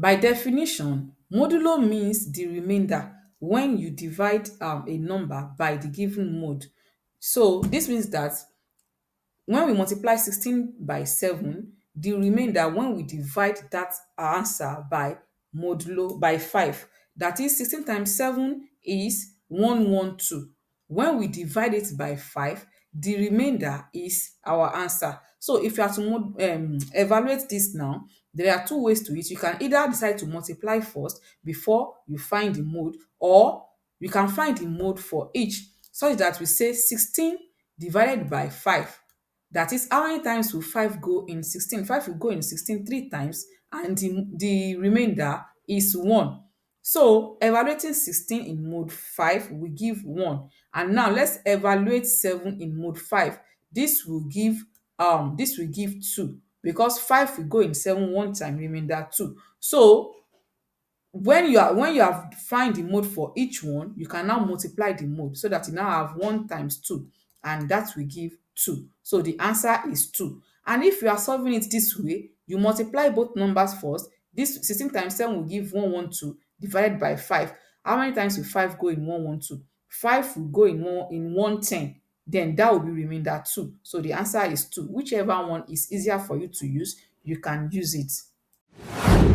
By definition, modulo means the remainder when you divide a number by the given mode. So this means that when we multiply 16 by 7, the remainder when we divide that answer by modulo by 5, that is 16 times 7 is 112. When we divide it by 5, the remainder is our answer. So if you are to evaluate this now, there are two ways to it. You can either decide to multiply first before you find the mode, or you can find the mode for each, such that we say 16 divided by 5. That is, how many times will 5 go in 16? 5 will go in 16 three times, and the remainder is 1. So evaluating 16 in mode 5 will give 1. And now let's evaluate 7 in mode 5. This will give 2, because 5 will go in 7 one time, remainder 2. So when you have find the mode for each one, you can now multiply the mode so that you now have 1 times 2, and that will give 2. So the answer is 2. And if you are solving it this way, you multiply both numbers first. This 16 times 7 will give 112 divided by 5. How many times will 5 go in 112? 5 will go in 110. Then that will be remainder 2. So the answer is 2. Whichever one is easier for you to use, you can use it.